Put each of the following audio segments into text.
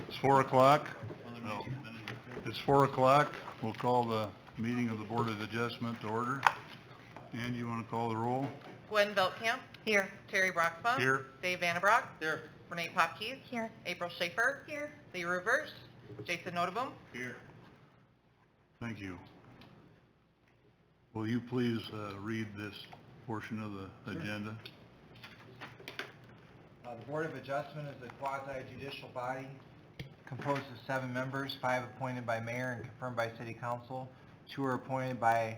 It's 4 o'clock. No. It's 4 o'clock. We'll call the meeting of the Board of Adjustment to order. Angie, you want to call the roll? Gwen Veltkamp. Here. Terry Broxbaum. Here. Dave Vandenbroek. Here. Renee Popkees. Here. April Schaefer. Here. Lee Rivers. Jason Notabum. Here. Thank you. Will you please read this portion of the agenda? The Board of Adjustment is a quasi-judicial body composed of 7 members, 5 appointed by mayor and confirmed by city council. 2 are appointed by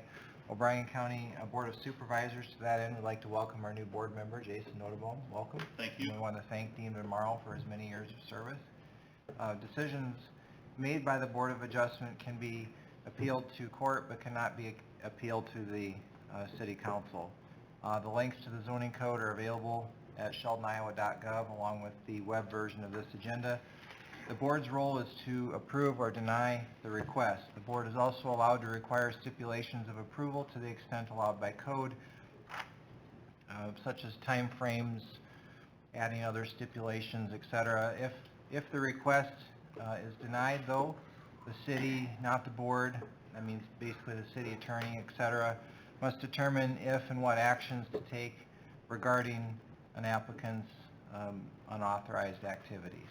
O'Brien County Board of Supervisors. To that end, we'd like to welcome our new board member, Jason Notabone. Welcome. Thank you. And we want to thank Dean Marl for his many years of service. Decisions made by the Board of Adjustment can be appealed to court but cannot be appealed to the city council. The links to the zoning code are available at sheldoniowa.gov along with the web version of this agenda. The board's role is to approve or deny the request. The board is also allowed to require stipulations of approval to the extent allowed by code, such as time frames, adding other stipulations, etc. If the request is denied, though, the city, not the board, that means basically the city attorney, etc., must determine if and what actions to take regarding an applicant's unauthorized activities.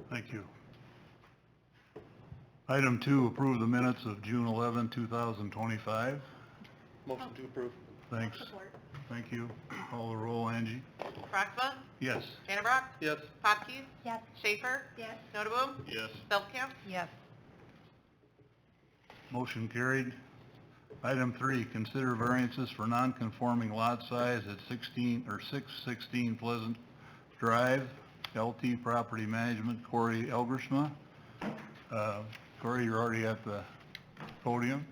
Thank you. Item 2, approve the minutes of June 11, 2025. Motion to approve. Thanks. Thank you. Call the roll, Angie. Broxbaum. Yes. Vandenbroek. Yes. Popkees. Yes. Schaefer. Yes. Notabum. Yes. Veltkamp. Yes. Motion carried. Item 3, consider variances for non-conforming lot size at 616 Pleasant Drive, LT Property Management, Corey Elgersma. Corey, you're already at the podium.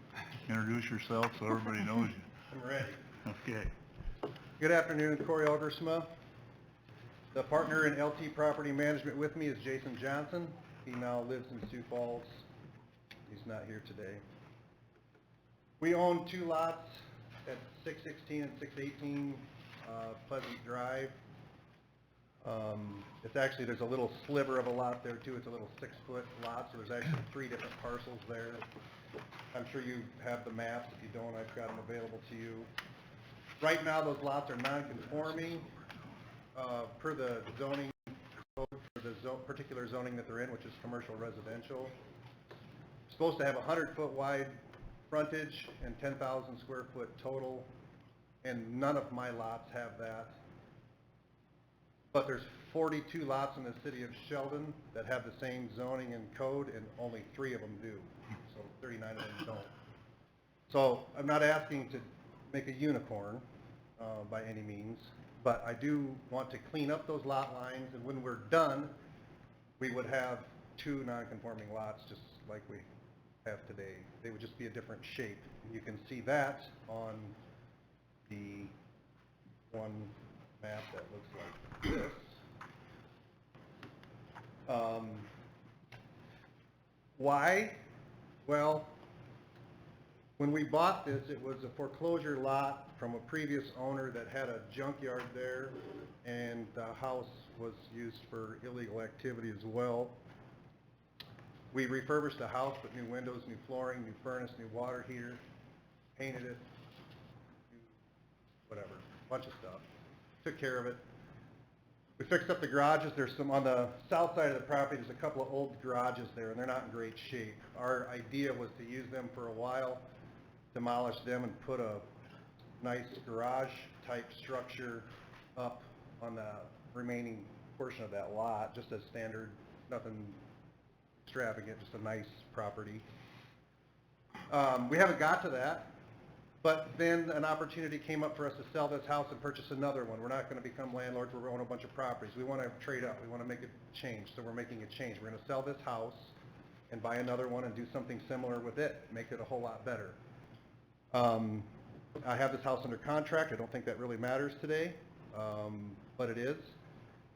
Introduce yourself so everybody knows you. I'm ready. Okay. Good afternoon, Corey Elgersma. The partner in LT Property Management with me is Jason Johnson. He now lives in Sioux Falls. He's not here today. We own 2 lots at 616 and 618 Pleasant Drive. It's actually, there's a little sliver of a lot there too. It's a little 6-foot lot, so there's actually 3 different parcels there. I'm sure you have the maps. If you don't, I've got them available to you. Right now, those lots are non-conforming per the zoning code for the particular zoning that they're in, which is commercial residential. Supposed to have 100-foot wide frontage and 10,000 square foot total, and none of my lots have that. But there's 42 lots in the city of Sheldon that have the same zoning and code, and only 3 of them do. So 39 of them don't. So I'm not asking to make a unicorn by any means, but I do want to clean up those lot lines, and when we're done, we would have 2 non-conforming lots just like we have today. They would just be a different shape. You can see that on the one map that looks like this. Why? Well, when we bought this, it was a foreclosure lot from a previous owner that had a junkyard there, and the house was used for illegal activity as well. We refurbished the house, put new windows, new flooring, new furnace, new water heater, painted it, whatever, bunch of stuff. Took care of it. We fixed up the garages. There's some on the south side of the property. There's a couple of old garages there, and they're not in great shape. Our idea was to use them for a while, demolish them, and put a nice garage-type structure up on the remaining portion of that lot, just as standard, nothing extravagant, just a nice property. We haven't got to that. But then an opportunity came up for us to sell this house and purchase another one. We're not going to become landlords. We're going to own a bunch of properties. We want to trade up. We want to make a change. So we're making a change. We're going to sell this house and buy another one and do something similar with it, make it a whole lot better. I have this house under contract. I don't think that really matters today, but it is.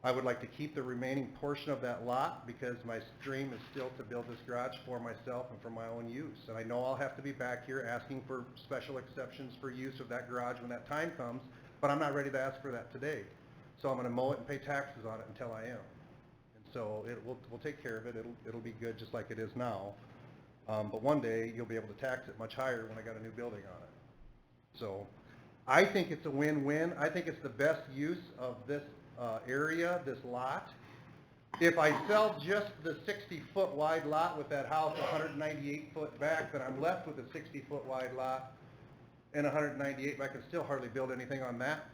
I would like to keep the remaining portion of that lot because my dream is still to build this garage for myself and for my own use. And I know I'll have to be back here asking for special exceptions for use of that garage when that time comes, but I'm not ready to ask for that today. So I'm gonna mow it and pay taxes on it until I am. And so we'll take care of it, it'll be good just like it is now. But one day, you'll be able to tax it much higher when I got a new building on it. So, I think it's a win-win. I think it's the best use of this area, this lot. If I sell just the 60-foot wide lot with that house 198 foot back, then I'm left with a 60-foot wide lot and 198, but I can still hardly build anything on that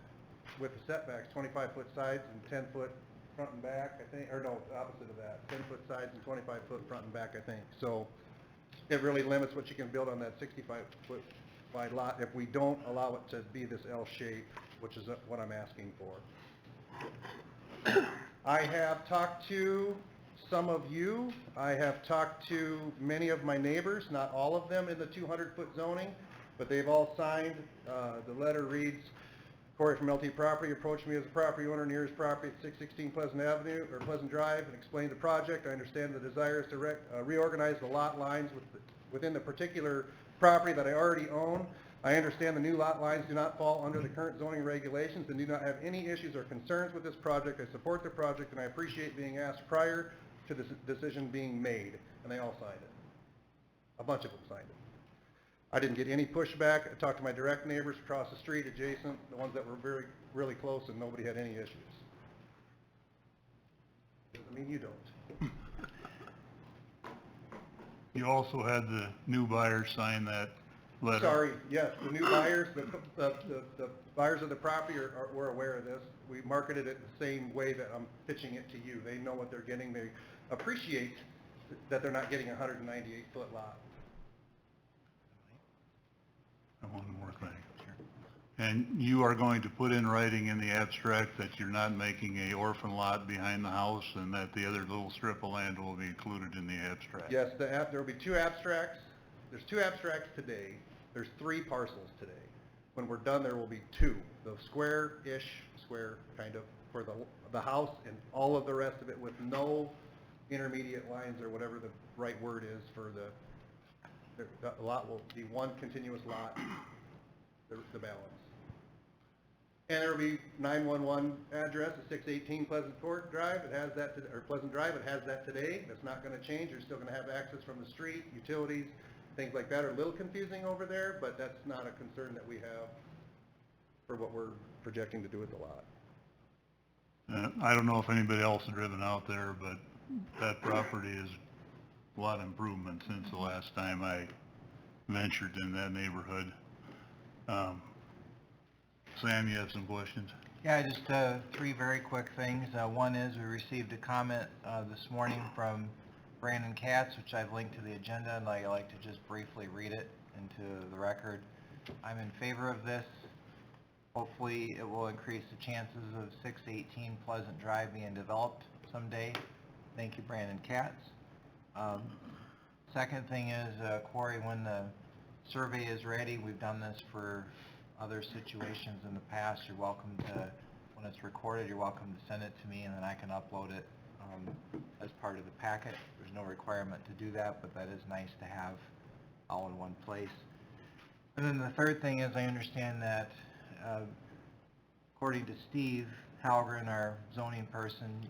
with the setbacks, 25-foot sides and 10-foot front and back, I think, or no, opposite of that, 10-foot sides and 25-foot front and back, I think. So it really limits what you can build on that 65-foot wide lot if we don't allow it to be this L shape, which is what I'm asking for. I have talked to some of you. I have talked to many of my neighbors, not all of them in the 200-foot zoning, but they've all signed. The letter reads, Corey from LT Property approached me as a property owner near his property at 616 Pleasant Avenue, or Pleasant Drive, and explained the project. I understand the desire is to reorganize the lot lines within the particular property that I already own. I understand the new lot lines do not fall under the current zoning regulations and do not have any issues or concerns with this project. I support the project and I appreciate being asked prior to this decision being made. And they all signed it. A bunch of them signed it. I didn't get any pushback. I talked to my direct neighbors across the street, adjacent, the ones that were really close, and nobody had any issues. Doesn't mean you don't. You also had the new buyer sign that letter. Sorry, yes, the new buyers, the buyers of the property were aware of this. We marketed it the same way that I'm pitching it to you. They know what they're getting. They appreciate that they're not getting a 198-foot lot. And one more thing. And you are going to put in writing in the abstract that you're not making a orphan lot behind the house and that the other little strip of land will be included in the abstract? Yes, there will be 2 abstracts. There's 2 abstracts today. There's 3 parcels today. When we're done, there will be 2. The square-ish, square kind of, for the house and all of the rest of it with no intermediate lines or whatever the right word is for the lot will be one continuous lot, the balance. And there will be 911 address, a 618 Pleasant Court Drive. It has that, or Pleasant Drive. It has that today. That's not going to change. You're still going to have access from the street, utilities, things like that are a little confusing over there, but that's not a concern that we have for what we're projecting to do with the lot. I don't know if anybody else has driven out there, but that property is a lot of improvement since the last time I ventured in that neighborhood. Sam, you have some questions? Yeah, just 3 very quick things. One is we received a comment this morning from Brandon Katz, which I've linked to the agenda, and I'd like to just briefly read it into the record. I'm in favor of this. Hopefully it will increase the chances of 618 Pleasant Drive being developed someday. Thank you, Brandon Katz. Second thing is, Corey, when the survey is ready, we've done this for other situations in the past, you're welcome to, when it's recorded, you're welcome to send it to me and then I can upload it as part of the packet. There's no requirement to do that, but that is nice to have all in one place. And then the third thing is I understand that according to Steve Halgren, our zoning person,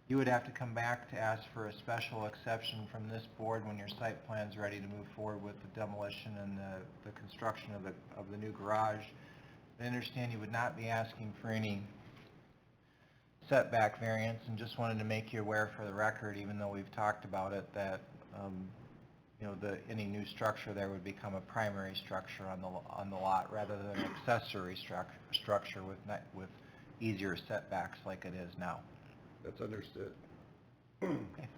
you would have to come back to ask for a special exception from this board when your site plan's ready to move forward with the demolition and the construction of the new garage. I understand you would not be asking for any setback variance, and just wanted to make you aware for the record, even though we've talked about it, that you know, any new structure there would become a primary structure on the lot rather than an accessory structure with easier setbacks like it is now. That's understood. Okay.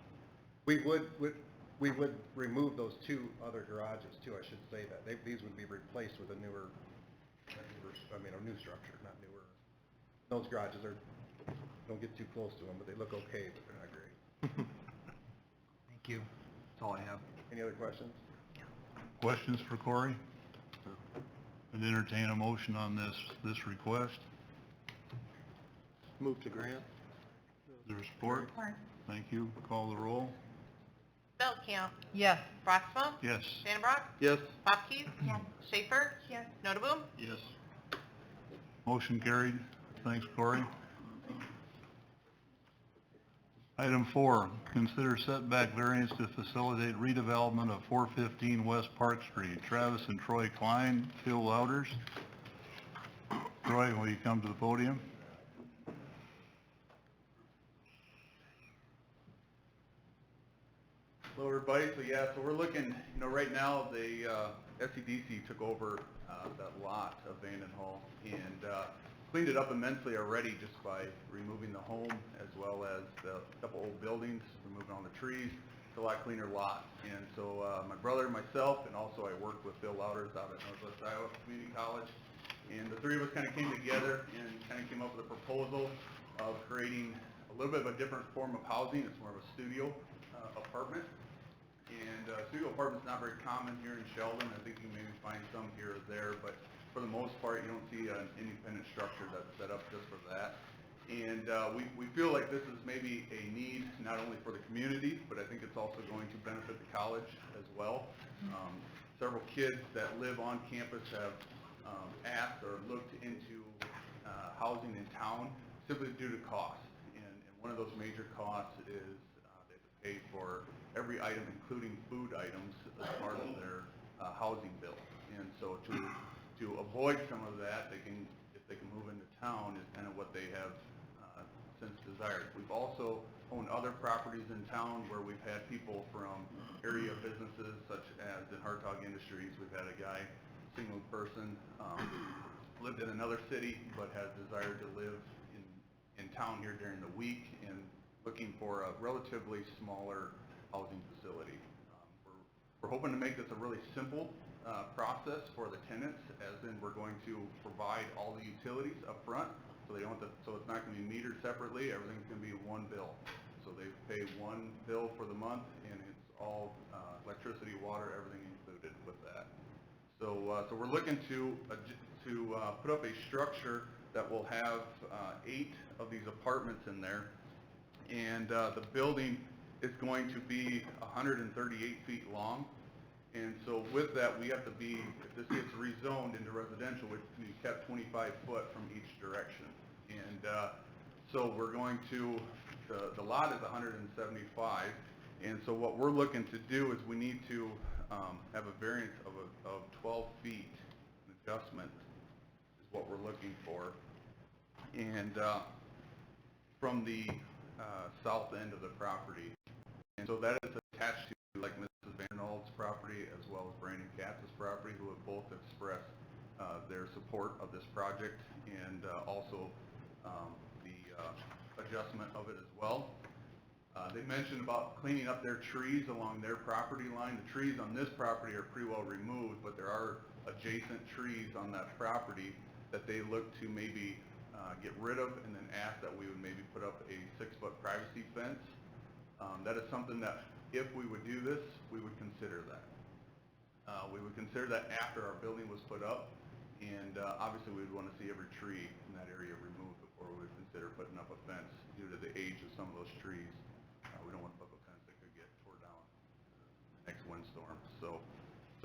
We would remove those 2 other garages too, I should say that. These would be replaced with a new structure, not newer. Those garages don't get too close to them, but they look okay, but they're not great. Thank you. That's all I have. Any other questions? Questions for Corey? I'd entertain a motion on this request. Move to grant. Is there support? Thank you. Call the roll. Belkamp. Yes. Broxbaum. Yes. Dannenbrock. Yes. Hopkins. Yes. Schaefer. Yes. Notably. Yes. Motion carried. Thanks, Corey. Item 4, consider setback variance to facilitate redevelopment of 415 West Park Street. Travis and Troy Klein, Phil Louders. Troy, will you come to the podium? Hello, everybody. So we're looking, right now, the SCDC took over that lot of Vanden Hall and cleaned it up immensely already just by removing the home as well as a couple old buildings, removing all the trees. It's a lot cleaner lot. And so my brother, myself, and also I worked with Bill Louders out at Northwest Iowa Community College. And the three of us kind of came together and kind of came up with a proposal of creating a little bit of a different form of housing. It's more of a studio apartment. And studio apartment's not very common here in Sheldon. I think you maybe find some here or there, but for the most part, you don't see an independent structure that's set up just for that. And we feel like this is maybe a need not only for the community, but I think it's also going to benefit the college as well. Several kids that live on campus have asked or looked into housing in town simply due to cost. And one of those major costs is they have to pay for every item, including food items, as part of their housing bill. And so to avoid some of that, if they can move into town, is kind of what they have since desired. We've also owned other properties in town where we've had people from area businesses, such as in Hartog Industries. We've had a guy, single person, lived in another city, but has desired to live in town here during the week and looking for a relatively smaller housing facility. We're hoping to make this a really simple process for the tenants, as in we're going to provide all the utilities up front, so they don't have to, so it's not going to be metered separately. Everything's going to be one bill. So they pay one bill for the month, and it's all electricity, water, everything included with that. So we're looking to put up a structure that will have 8 of these apartments in there, and the building is going to be 138 feet long. And so with that, we have to be, if this gets rezoned into residential, we can be kept 25 foot from each direction. And so we're going to, the lot is 175. And so what we're looking to do is we need to have a variance of 12 feet, an adjustment is what we're looking for. And from the south end of the property. And so that is attached to, like, Mrs. Vandernold's property as well as Brandon Katz's property, who have both expressed their support of this project and also the adjustment of it as well. They mentioned about cleaning up their trees along their property line. The trees on this property are pretty well removed, but there are adjacent trees on that property that they look to maybe get rid of, and then ask that we would maybe put up a 6-foot privacy fence. That is something that, if we would do this, we would consider that. We would consider that after our building was put up, and obviously we would want to see every tree in that area removed before we would consider putting up a fence due to the age of some of those trees. We don't want to put up a fence that could get tore down next windstorm. So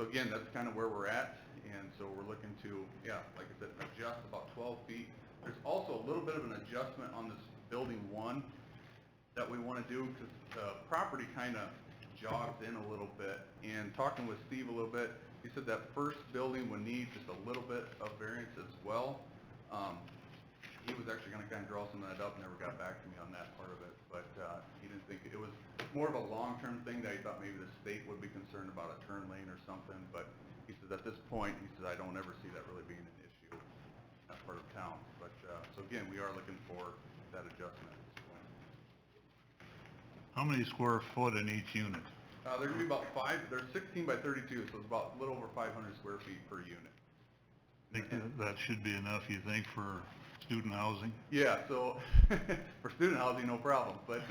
again, that's kind of where we're at, and so we're looking to, like I said, adjust about 12 feet. There's also a little bit of an adjustment on this building 1 that we want to do, because the property kind of jogs in a little bit. And talking with Steve a little bit, he said that first building would need just a little bit of variance as well. He was actually going to kind of draw some of that up, and never got back to me on that part of it. But he didn't think, it was more of a long-term thing that he thought maybe the state would be concerned about a turn lane or something. But he said at this point, he said, I don't ever see that really being an issue in that part of town. But so again, we are looking for that adjustment at this point. How many square foot in each unit? They're going to be about 5, they're 16 by 32, so it's about a little over 500 square feet per unit. I think that should be enough, you think, for student housing? Yeah, so for student housing, no problem. But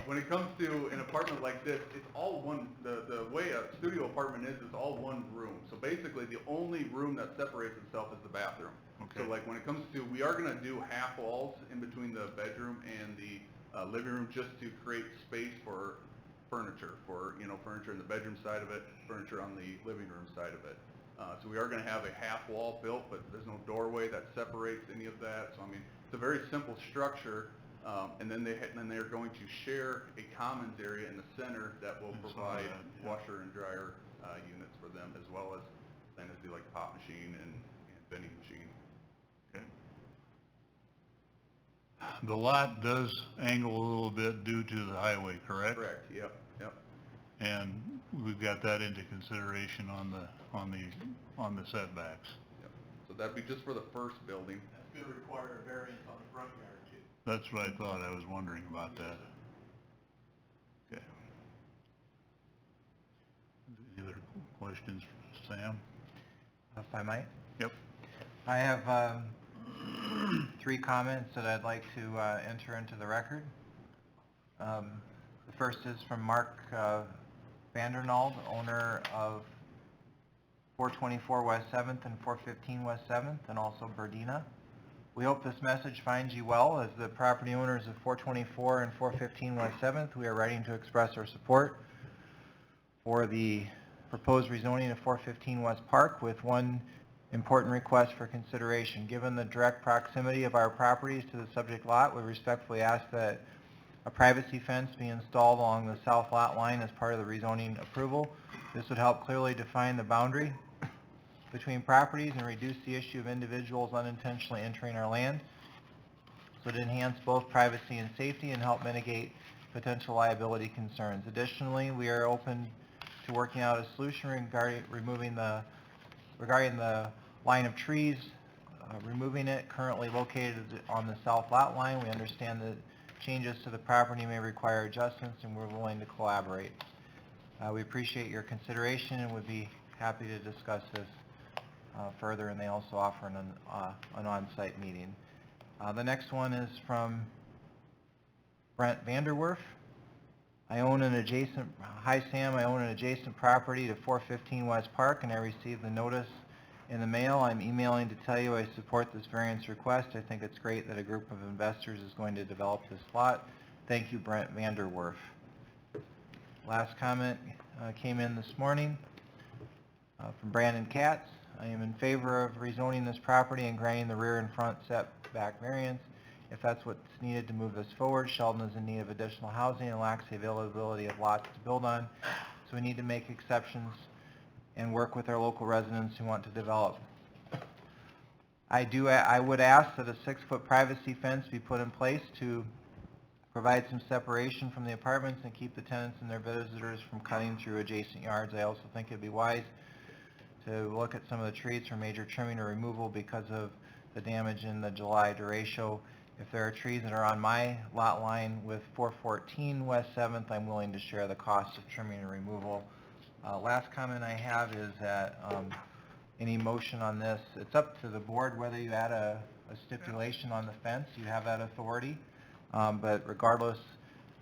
when it comes to an apartment like this, it's all one, the way a studio apartment is all one room. So basically, the only room that separates itself is the bathroom. Okay. So like when it comes to, we are going to do half walls in between the bedroom and the living room, just to create space for furniture, furniture in the bedroom side of it, furniture on the living room side of it. So we are going to have a half wall built, but there's no doorway that separates any of that. So I mean, it's a very simple structure. And then they're going to share a commons area in the center that will I saw provide that, yeah. washer and dryer units for them, as well as then it'd be like pop machine and vending machine. Okay. The lot does angle a little bit due to the highway, correct? Correct, yep. And we've got that into consideration on the setbacks. Yep. So that'd be just for the first building. That's going to require a variance on the front yard too. That's what I thought, I was wondering about that. Okay. Any other questions, Sam? If I might. Yep. I have 3 comments that I'd like to enter into the record. The first is from Mark Vandernald, owner of 424 West 7th and 415 West 7th, and also Berdina. We hope this message finds you well. As the property owners of 424 and 415 West 7th, we are writing to express our support for the proposed rezoning of 415 West Park with one important request for consideration. Given the direct proximity of our properties to the subject lot, we respectfully ask that a privacy fence be installed along the south lot line as part of the rezoning approval. This would help clearly define the boundary between properties and reduce the issue of individuals unintentionally entering our land. So to enhance both privacy and safety and help mitigate potential liability concerns. Additionally, we are open to working out a solution regarding the line of trees, removing it currently located on the south lot line. We understand that changes to the property may require adjustments, and we're willing to collaborate. We appreciate your consideration and would be happy to discuss this further, and they also offer an on-site meeting. The next one is from Brent Vanderwerf. Hi Sam, I own an adjacent property to 415 West Park, and I received the notice in the mail. I'm emailing to tell you I support this variance request. I think it's great that a group of investors is going to develop this lot. Thank you, Brent Vanderwerf. Last comment came in this morning from Brandon Katz. I am in favor of rezoning this property and granting the rear and front setback variance. If that's what's needed to move this forward, Sheldon is in need of additional housing and lacks the availability of lots to build on, so we need to make exceptions and work with our local residents who want to develop. I would ask that a 6-foot privacy fence be put in place to provide some separation from the apartments and keep the tenants and their visitors from cutting through adjacent yards. I also think it'd be wise to look at some of the trees for major trimming or removal because of the damage in the July derecho. If there are trees that are on my lot line with 414 West 7th, I'm willing to share the cost of trimming and removal. Last comment I have is that any motion on this, it's up to the board whether you add a stipulation on the fence. You have that authority. But regardless,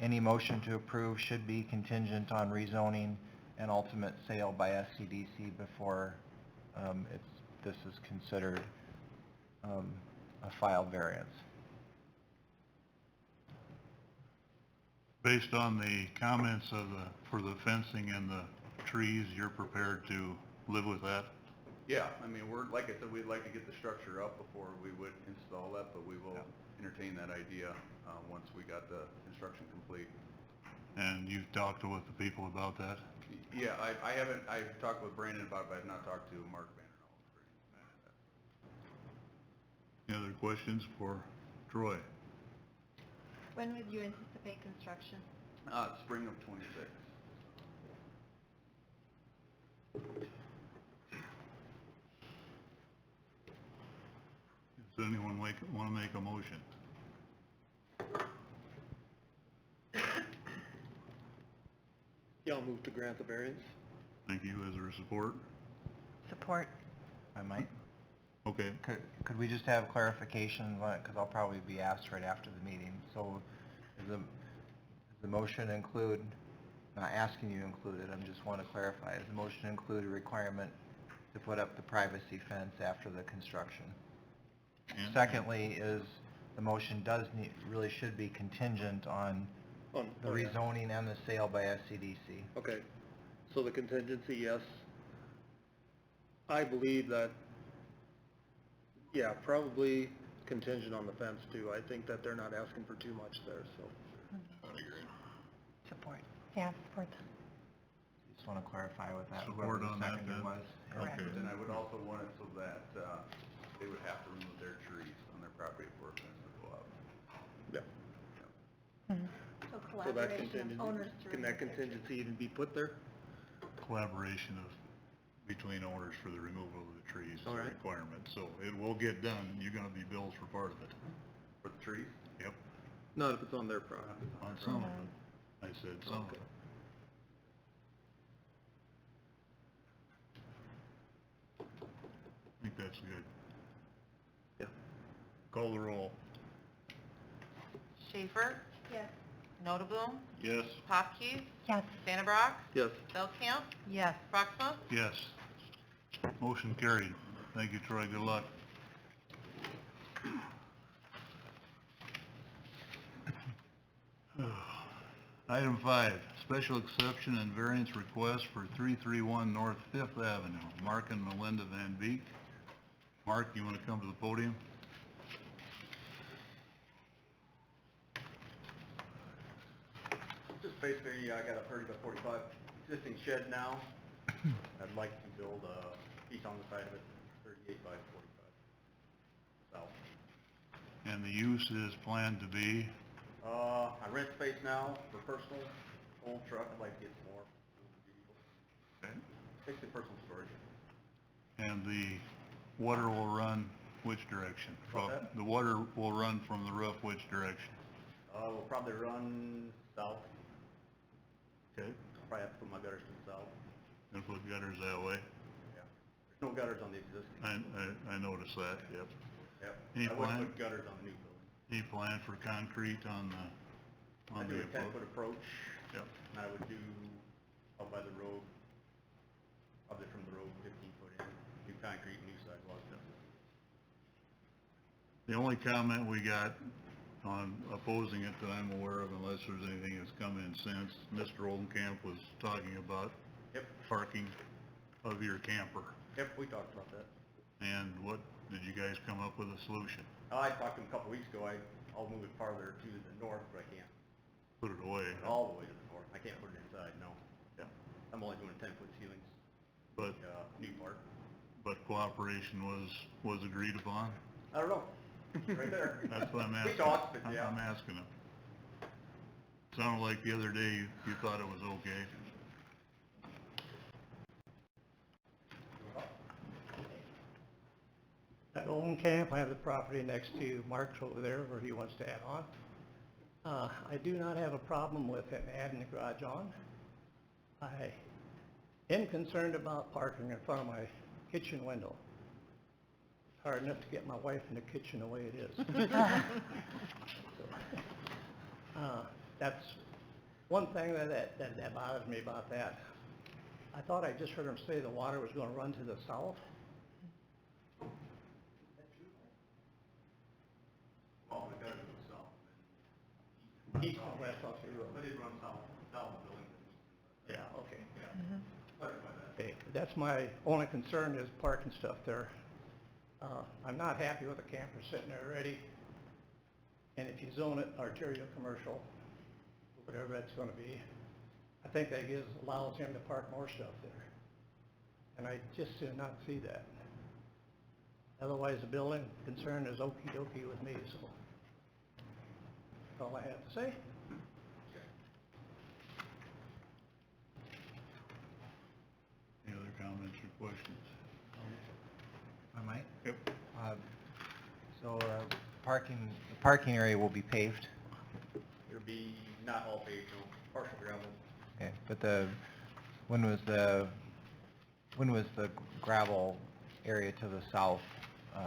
any motion to approve should be contingent on rezoning and ultimate sale by SCDC before this is considered a filed variance. Based on the comments for the fencing and the trees, you're prepared to live with that? Yeah, I mean, like I said, we'd like to get the structure up before we would install that, but we will entertain that idea once we got the construction complete. And you've talked with the people about that? Yeah, I've talked with Brandon about it, but I've not talked to Mark Vandernold. Any other questions for Troy? When would you anticipate construction? Spring of '26. Does anyone want to make a motion? Yeah, I'll move to grant the variance. Thank you. Is there support? Support. I might. Okay. Could we just have clarification, because I'll probably be asked right after the meeting. So does the motion include, not asking you to include it, I just want to clarify, does the motion include a requirement to put up the privacy fence after the construction? And- Secondly, is the motion really should be contingent on the rezoning and the sale by SCDC. Okay, so the contingency, yes. I believe that, yeah, probably contingent on the fence too. I think that they're not asking for too much there, so. Support. Yeah, support. Just want to clarify with that, Support whoever the on that seconder then? was. Correct. Okay. And I would also want it so that, they would have to remove their trees on their property for a fence to go up. Yeah. So So that collaboration of contingency, owners to can that remove their trees. contingency even be put there? Collaboration between owners for the removal of the trees is a All right. requirement, so it will get done, you're gonna be billed for part of it. For the trees? Yep, Not if it's on their property. on some of it, I said some of it. I think that's good. Yeah. Call the roll. Schaefer, Yes. Notabloom, Yes. Hopkins, Yes. Vandebrock, Yes. Belkamp, Yes. Proxima. Yes. Motion carried. Thank you, Troy, good luck. Item 5, special exception and variance request for 331 North Fifth Avenue, Mark and Melinda Van Beek. Mark, you want to come to the podium? Just basically, I got a 30 by 45 existing shed now. I'd like to build a piece on the side of it, 38 by 45. South. And the use is planned to be, I rent space now for personal, old truck, I'd like to get some more vehicles. okay, Basically personal storage. and the water will run which direction? What's that? The water will run from the roof which direction? We'll probably run south, Okay. probably have to put my gutters to the south. And put gutters that way? Yeah. There's no gutters on the existing. I noticed that, yep. Yep. Any I wouldn't plan? put gutters on the new building. Any plan for concrete on the I do a approach? 10-foot approach, Yep, and I would do out by the road, probably from the road 15 foot in, new concrete, new sidewalk. the only comment we got on opposing it that I'm aware of, unless there's anything that's come in since, Mr. Oldenkamp was talking about Yep, parking of your camper. yep, we talked about that. And what, did you guys come up with a solution? I talked to him a couple weeks ago, I'll move it farther to the north, but I can't, Put it away? all the way to the north, I can't put it inside, no. Yeah. I'm only doing 10-foot ceilings, But, new part. but cooperation was agreed upon? I don't know, right there. That's what I'm We asking. talked, but yeah. I'm asking him. Sounded like the other day you thought it was okay. At Oldenkamp, I have the property next to Mark's over there where he wants to add on. I do not have a problem with him adding the garage on. I am concerned about parking in front of my kitchen window. It's hard enough to get my wife in the kitchen the way it is. That's one thing that bothers me about that. I thought I just heard him say the water was gonna run to the south. Well, the gutters to the south. East and west off the road. But it runs south of the building. Yeah, okay. Clarify that. Okay, that's my only concern is parking stuff there. I'm not happy with the camper sitting there already. And if you zone it arterial commercial, whatever that's gonna be, I think that allows him to park more stuff there. And I just do not see that. Otherwise, the building concern is okey-dokey with me, so that's all I have to say. Any other comments or questions? I might? Yep. So, the parking area will be paved, It'll be not all paved, no, partial gravel. okay, but when was the gravel area to the south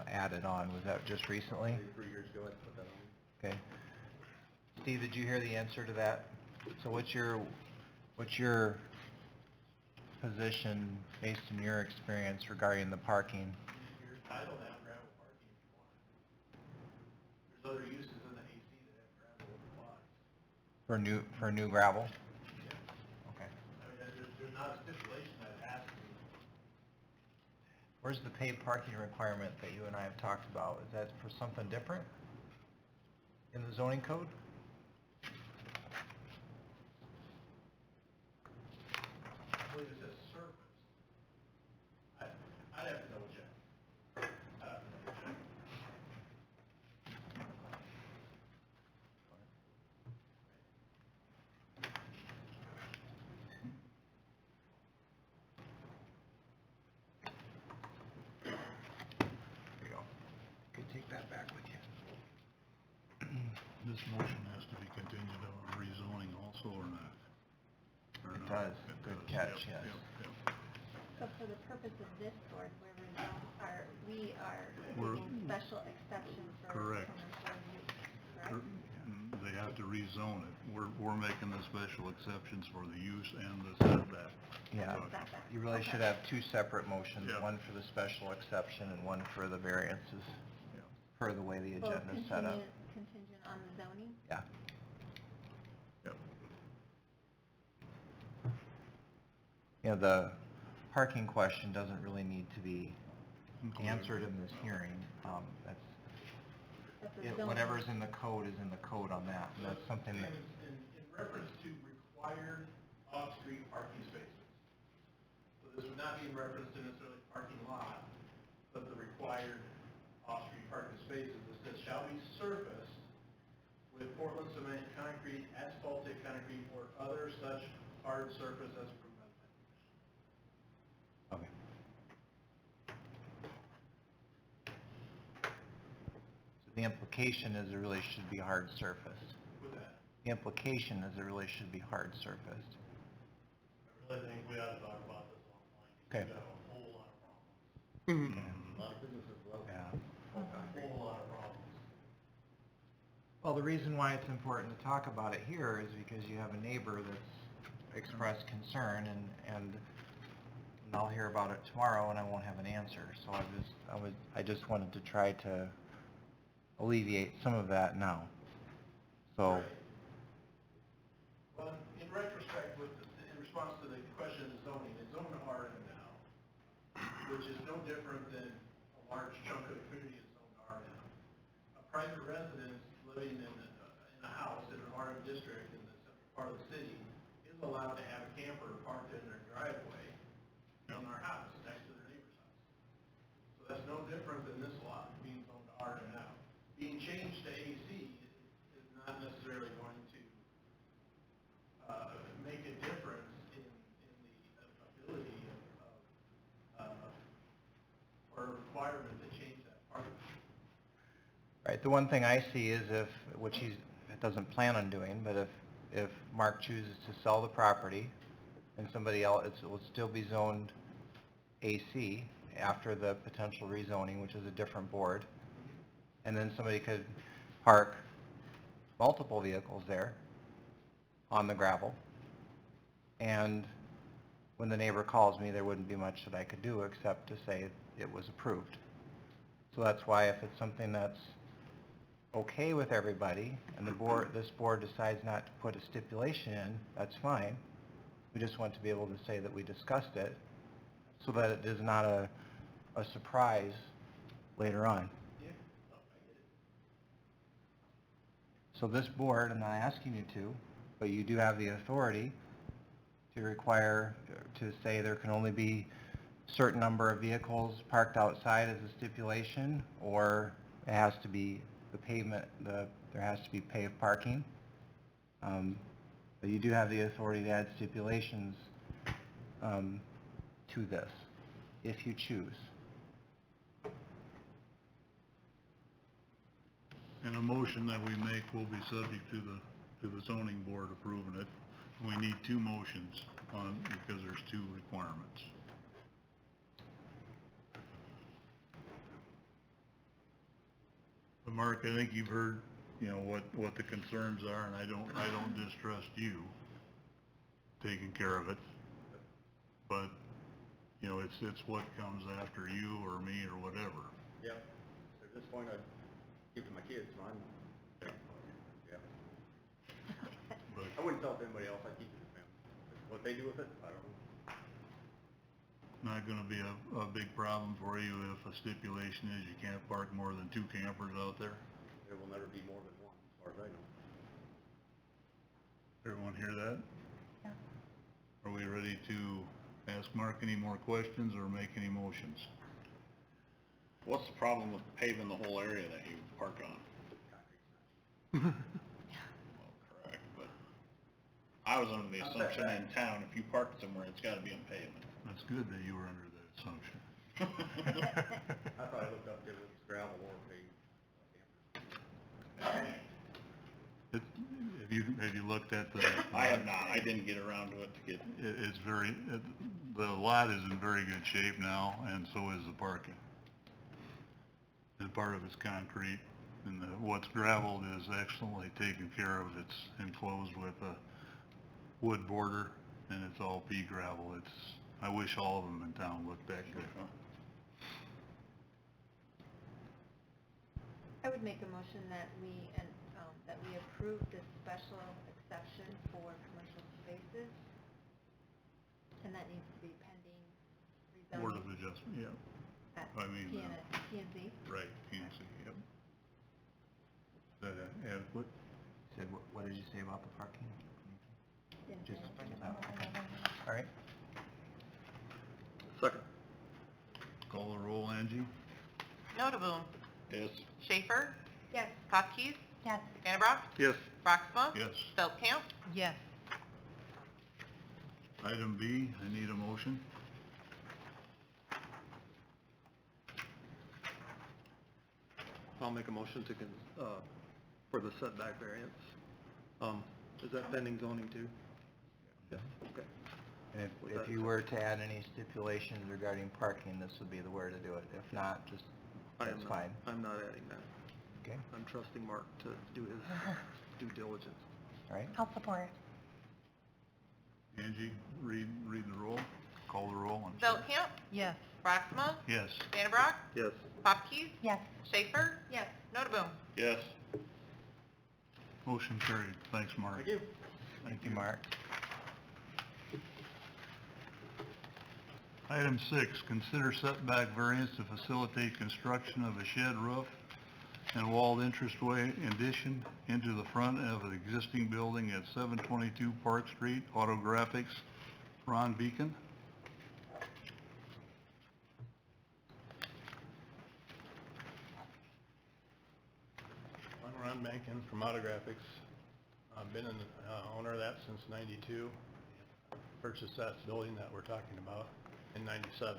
added on? Was that just recently? Maybe 3 years ago, I put that on. Okay. Steve, did you hear the answer to that? So what's your position based on your experience regarding the parking? I don't have gravel parking if you want. There's other uses in the AC that have gravel lots. For new gravel? Okay. I mean, there's not a stipulation that it has to be. Where's the paid parking requirement that you and I have talked about? Is that for something different in the zoning code? I believe it says surface. I'd have to double check. There you go. You can take that back with you. This motion has to be contingent on rezoning also or not? Or It not? does. It Good does. catch, Yep, yes. yep, yep. So for the purpose of this board, we are We're- giving special exception for Correct. commercial use, correct? They have to rezone it. We're making the special exceptions for the use and the setback. Yeah, Setback. you really should have two separate motions, Yeah. one for the special exception and one for the variances, Yeah. per the way the Both agenda is set up. contingent on the zoning? Yeah. Yep. You know, the parking question doesn't really need to be Included. answered in this hearing. That's, That's a zoning. whatever's in the code is in the code on that, and that's something that, In reference to required off-street parking spaces. So this would not be in reference to necessarily parking lot, but the required off-street parking spaces. It says shall be surfaced with Portland cement, concrete, asphaltic concrete, or other such hard surface as approved by the planning commission. okay. So the implication is it really should be hard surfaced. With that, The implication is it really should be hard surfaced. I really think we ought to talk about this offline. Okay. We've got a whole lot of problems. A lot of businesses will. Yeah. A whole lot of problems. Well, the reason why it's important to talk about it here is because you have a neighbor that's expressed concern, and I'll hear about it tomorrow, and I won't have an answer. So I just wanted to try to alleviate some of that now. So, Well, in retrospect, in response to the question of zoning, it's zoned RM now, which is no different than a large chunk of the community is zoned RM. A private residence living in a house in an RM district in the central part of the city is allowed to have a camper parked in their driveway in our house, next to their neighbor's house. So that's no different than this lot being zoned RM now. Being changed to AC is not necessarily going to make a difference in the ability or requirement to change that part. right, the one thing I see is which he doesn't plan on doing, but if Mark chooses to sell the property and somebody else, it will still be zoned AC after the potential rezoning, which is a different board. And then somebody could park multiple vehicles there on the gravel. And when the neighbor calls me, there wouldn't be much that I could do except to say it was approved. So that's why if it's something that's okay with everybody, and this board decides not to put a stipulation in, that's fine. We just want to be able to say that we discussed it, so that it is not a surprise later on. So this board, I'm not asking you to, but you do have the authority to require, to say there can only be a certain number of vehicles parked outside as a stipulation, or it has to be the pavement, there has to be paved parking. But you do have the authority to add stipulations to this, if you choose. And a motion that we make will be subject to the zoning board approving it. We need two motions on, because there's two requirements. But Mark, I think you've heard, what the concerns are, and I don't distrust you taking care of it. But, it's what comes after you or me or whatever. Yep. At this point, I'd give it to my kids, so yeah. But I wouldn't sell it to anybody else, I'd keep it to them. What they do with it, I don't know. not gonna be a big problem for you if a stipulation is you can't park more than 2 campers out there? There will never be more than one, as far as I know. Everyone hear that? Are we ready to ask Mark any more questions or make any motions? What's the problem with paving the whole area that you park on? Well, correct, but I was under the assumption in town, if you park somewhere, it's gotta be on pavement. That's good that you were under that assumption. I thought I looked up there, it was gravel or paved. Have you looked at the? I have not, I didn't get around to it to get, It's very, the lot is in very good shape now, and so is the parking. And part of it's concrete, and what's gravelled is excellently taken care of. It's enclosed with a wood border, and it's all pea gravel. I wish all of them in town looked that good. I would make a motion that we approve this special exception for commercial spaces, and that needs to be pending rezoning. Board of Adjustment, yeah, At I mean, P&Z. right, PNC, yep. Is that adequate? Said, what did you say about the parking? Didn't Just, say anything. all right. Second. Call the roll, Angie? Notabune, yes, Schaefer, Yes. Hopkins, Yes. Vandenbroek, Yes. Broxma, Yes. Feldkamp. Yes. Item B, I need a motion. I'll make a motion to, for the setback variance. Is that pending zoning too? Yeah. Okay. And if you were to add any stipulations regarding parking, this would be the word to do it. If not, just, that's fine. I'm not adding that. Okay, I'm trusting Mark to do his due diligence. all right. I'll support. Angie, read the roll. Call the roll. I'm sorry. Feldkamp. Yes. Broxma, Yes. Vandenbroek, Yes. Hopkins, Yes. Schaefer, Yes. Notabune. yes, Motion carried. Thanks, Mark. Thank you. Thank you, Mark. Item 6, consider setback variance to facilitate construction of a shed roof and walled entranceway addition into the front of an existing building at 722 Park Street. Autographics, Ron Beacon. I'm Ron Menken from Autographics. I've been an owner of that since '92. Purchased that building that we're talking about in '97.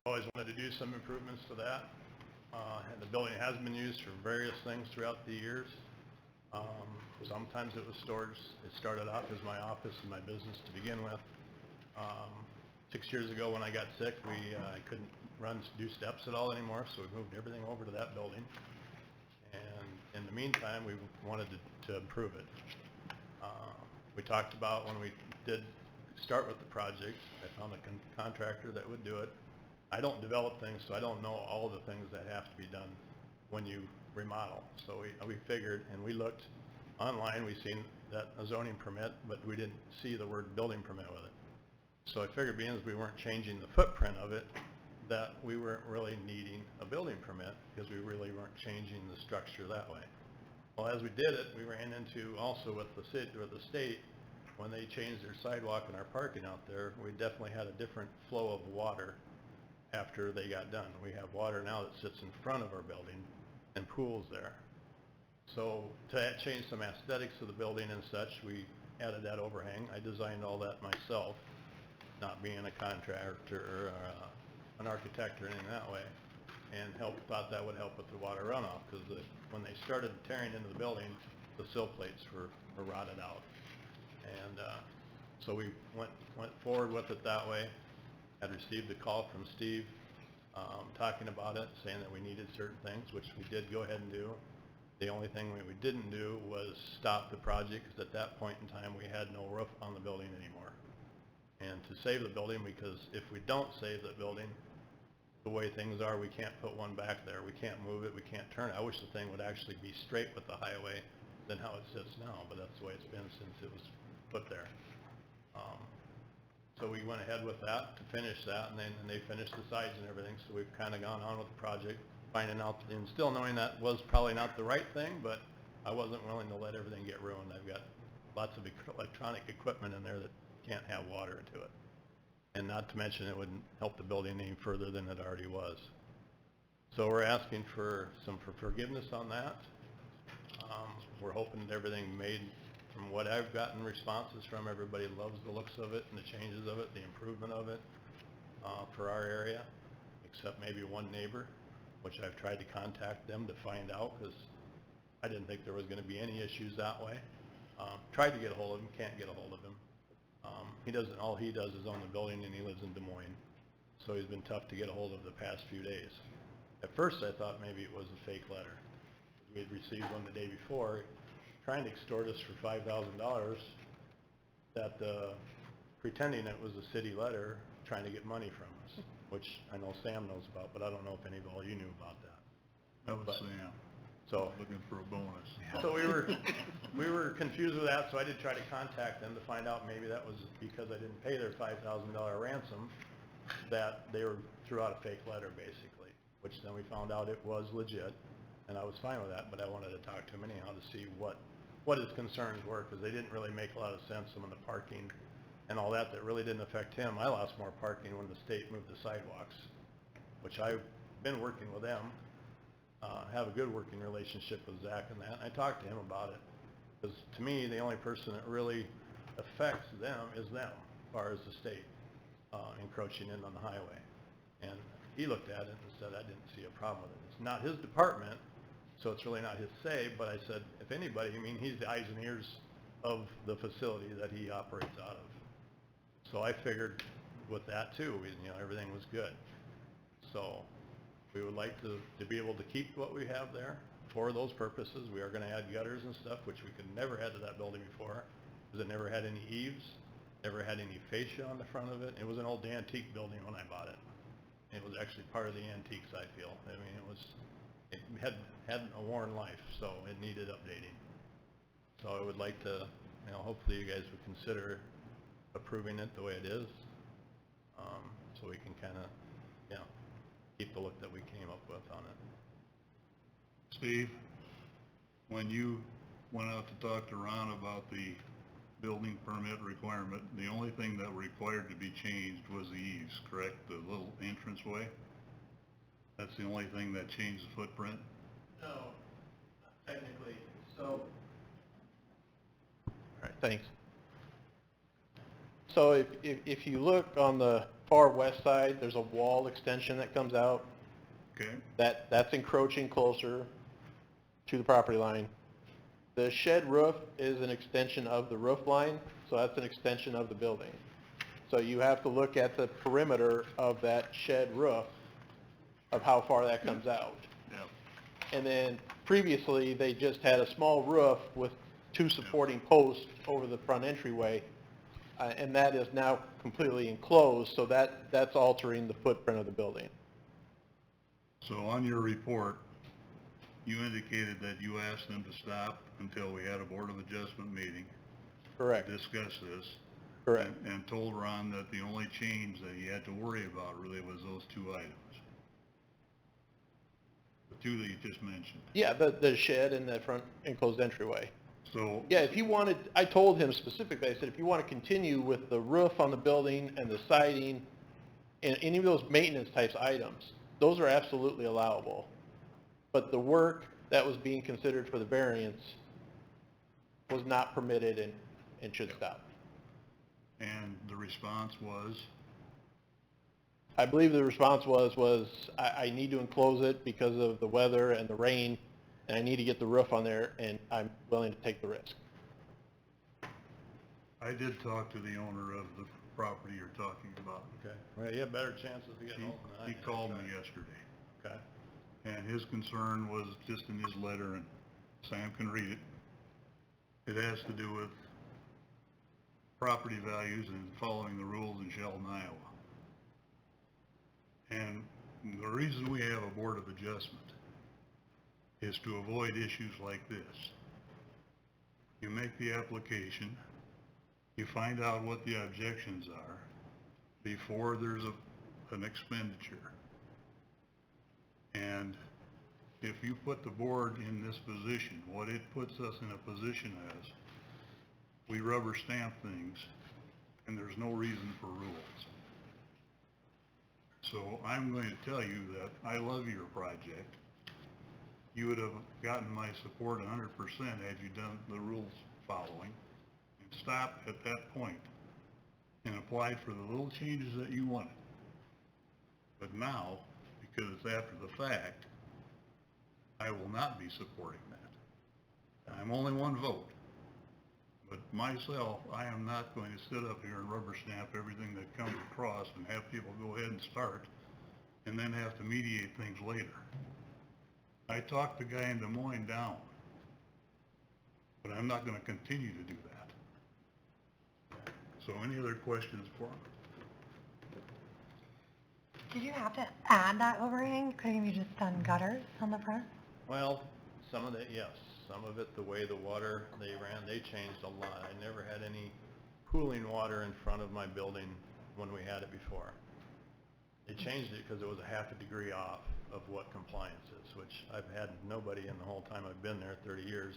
Always wanted to do some improvements to that. And the building has been used for various things throughout the years. Sometimes it was storage. It started off as my office and my business to begin with. 6 years ago when I got sick, I couldn't do steps at all anymore, so we moved everything over to that building. And in the meantime, we wanted to improve it. We talked about when we did start with the project, I found a contractor that would do it. I don't develop things, so I don't know all the things that have to be done when you remodel. So we figured, and we looked online, we seen that a zoning permit, but we didn't see the word building permit with it. So I figured being as we weren't changing the footprint of it, that we weren't really needing a building permit because we really weren't changing the structure that way. Well, as we did it, we ran into also with the city or the state, when they changed their sidewalk and our parking out there, we definitely had a different flow of water after they got done. We have water now that sits in front of our building and pools there. So to change some aesthetics of the building and such, we added that overhang. I designed all that myself, not being a contractor or an architect or anything that way, and thought that would help with the water runoff, because when they started tearing into the building, the sill plates were rotted out. And so we went forward with it that way. Had received a call from Steve talking about it, saying that we needed certain things, which we did go ahead and do. The only thing we didn't do was stop the project, because at that point in time, we had no roof on the building anymore. And to save the building, because if we don't save the building, the way things are, we can't put one back there. We can't move it. We can't turn it. I wish the thing would actually be straight with the highway than how it sits now, but that's the way it's been since it was put there. So we went ahead with that to finish that, and then they finished the sides and everything, so we've kind of gone on with the project, finding out, and still knowing that was probably not the right thing, but I wasn't willing to let everything get ruined. I've got lots of electronic equipment in there that can't have water into it. And not to mention, it wouldn't help the building any further than it already was. So we're asking for some forgiveness on that. We're hoping that everything made, from what I've gotten responses from, everybody loves the looks of it and the changes of it, the improvement of it for our area, except maybe one neighbor, which I've tried to contact them to find out, because I didn't think there was going to be any issues that way. Tried to get a hold of him, can't get a hold of him. All he does is own the building, and he lives in Des Moines, so he's been tough to get a hold of the past few days. At first, I thought maybe it was a fake letter. We had received one the day before, trying to extort us for $5,000, that pretending it was a city letter, trying to get money from us, which I know Sam knows about, but I don't know if any of all you knew about that. That was But- Sam, So, looking for a bonus. so we were confused with that, so I did try to contact them to find out maybe that was because I didn't pay their $5,000 ransom, that they threw out a fake letter, basically, which then we found out it was legit, and I was fine with that, but I wanted to talk to him anyhow to see what his concerns were, because they didn't really make a lot of sense, some of the parking and all that really didn't affect him. I lost more parking when the state moved the sidewalks, which I've been working with them, have a good working relationship with Zach and that. I talked to him about it, because to me, the only person that really affects them is them, as far as the state encroaching in on the highway. And he looked at it and said, I didn't see a problem with it. It's not his department, so it's really not his say, but I said, if anybody, I mean, he's the eyes and ears of the facility that he operates out of. So I figured with that too, everything was good. So we would like to be able to keep what we have there for those purposes. We are going to add gutters and stuff, which we could never add to that building before, because it never had any eaves, never had any fascia on the front of it. It was an old antique building when I bought it. It was actually part of the antiques, I feel. I mean, it had a worn life, so it needed updating. So I would like to, hopefully you guys would consider approving it the way it is, so we can kind of, keep the look that we came up with on it. Steve, when you went out to talk to Ron about the building permit requirement, the only thing that required to be changed was the eaves, correct? The little entranceway? That's the only thing that changed the footprint? No, technically, so... All right, thanks. So if you look on the far west side, there's a wall extension that comes out. Okay, That's encroaching closer to the property line. The shed roof is an extension of the roof line, so that's an extension of the building. So you have to look at the perimeter of that shed roof, of how far that comes out. yeah. And then previously, they just had a small roof with two supporting posts over the front entryway, and that is now completely enclosed, so that's altering the footprint of the building. So on your report, you indicated that you asked them to stop until we had a Board of Adjustment meeting Correct. to discuss this. Correct. And told Ron that the only change that he had to worry about really was those two items. The two that you just mentioned. Yeah, the shed and the front enclosed entryway. So, Yeah, if you wanted, I told him specifically, I said, if you want to continue with the roof on the building and the siding and any of those maintenance types items, those are absolutely allowable. But the work that was being considered for the variance was not permitted and should stop. and the response was, I believe the response was I need to enclose it because of the weather and the rain, and I need to get the roof on there, and I'm willing to take the risk. I did talk to the owner of the property you're talking about. Okay. Well, you have better chances of getting hold of He called me yesterday. Okay. And his concern was just in his letter, and Sam can read it. It has to do with property values and following the rules in Sheldon, Iowa. And the reason we have a Board of Adjustment is to avoid issues like this. You make the application, you find out what the objections are, before there's an expenditure. And if you put the board in this position, what it puts us in a position as, we rubber stamp things, and there's no reason for rules. So I'm going to tell you that I love your project. You would have gotten my support 100% had you done the rules following, and stopped at that point and applied for the little changes that you wanted. But now, because it's after the fact, I will not be supporting that. I'm only one vote. But myself, I am not going to sit up here and rubber stamp everything that comes across and have people go ahead and start and then have to mediate things later. I talked the guy in Des Moines down, but I'm not going to continue to do that. So any other questions for him? Did you have to add that overhang? Couldn't you just done gutters on the front? Well, some of it, yes. Some of it, the way the water they ran, they changed a lot. I never had any pooling water in front of my building when we had it before. They changed it because it was a half a degree off of what compliance is, which I've had nobody in the whole time I've been there, 30 years,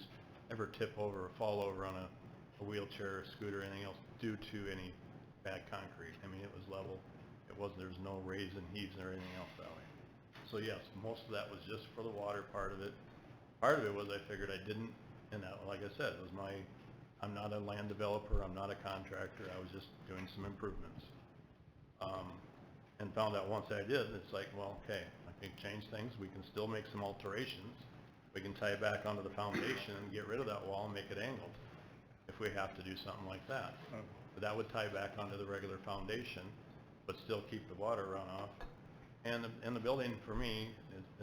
ever tip over or fall over on a wheelchair or scooter or anything else due to any bad concrete. I mean, it was level. There was no raise and heaves or anything else that way. So yes, most of that was just for the water part of it. Part of it was I figured I didn't, and that, like I said, it was I'm not a land developer, I'm not a contractor, I was just doing some improvements. And found out once I did, it's like, well, okay, I can change things, we can still make some alterations, we can tie it back onto the foundation and get rid of that wall and make it angled, if we have to do something like that. But that would tie back onto the regular foundation, but still keep the water runoff. And the building, for me,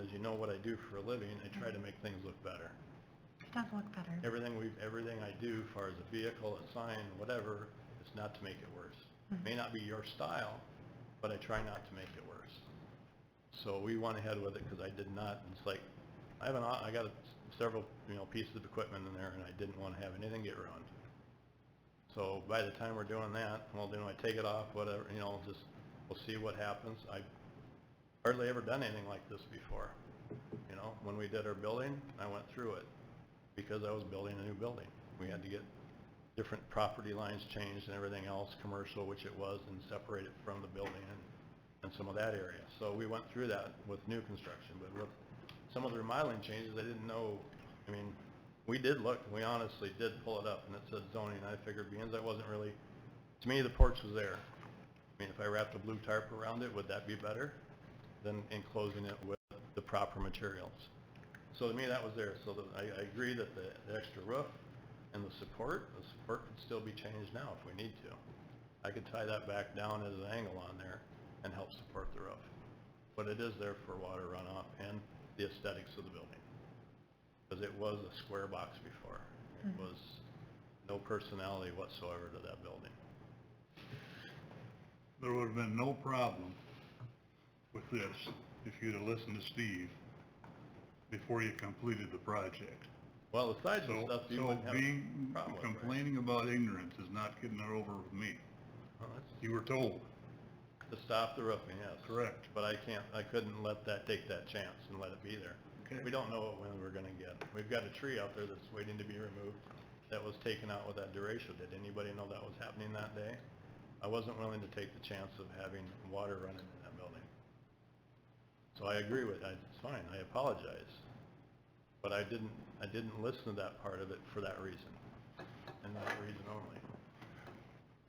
as you know what I do for a living, I try to make things look better. It does look better. Everything I do, as far as a vehicle, a sign, whatever, is not to make it worse. It may not be your style, but I try not to make it worse. So we went ahead with it because I did not, it's like, I got several, pieces of equipment in there, and I didn't want to have anything get ruined. So by the time we're doing that, well, then I take it off, whatever, we'll see what happens. I hardly ever done anything like this before. When we did our building, I went through it because I was building a new building. We had to get different property lines changed and everything else, commercial, which it was, and separate it from the building and some of that area. So we went through that with new construction, but with some of the remodeling changes, I didn't know, we did look, we honestly did pull it up, and it said zoning, and I figured, being I wasn't really, to me, the porch was there. If I wrapped a blue tarp around it, would that be better than enclosing it with the proper materials? So to me, that was there. So I agree that the extra roof and the support could still be changed now if we need to. I could tie that back down as an angle on there and help support the roof. But it is there for water runoff and the aesthetics of the building. Because it was a square box before. It was no personality whatsoever to that building. There would have been no problem with this if you'd have listened to Steve before you completed the project. Well, aside from stuff, you wouldn't have a problem with, Complaining about ignorance is not getting it over with me. Well, You were told. to stop the roofing, yes. Correct. But I couldn't take that chance and let it be there. Okay. We don't know when we're gonna get. We've got a tree out there that's waiting to be removed that was taken out with that derecho. Did anybody know that was happening that day? I wasn't willing to take the chance of having water running in that building. So I agree with that, it's fine, I apologize. But I didn't listen to that part of it for that reason, and that reason only.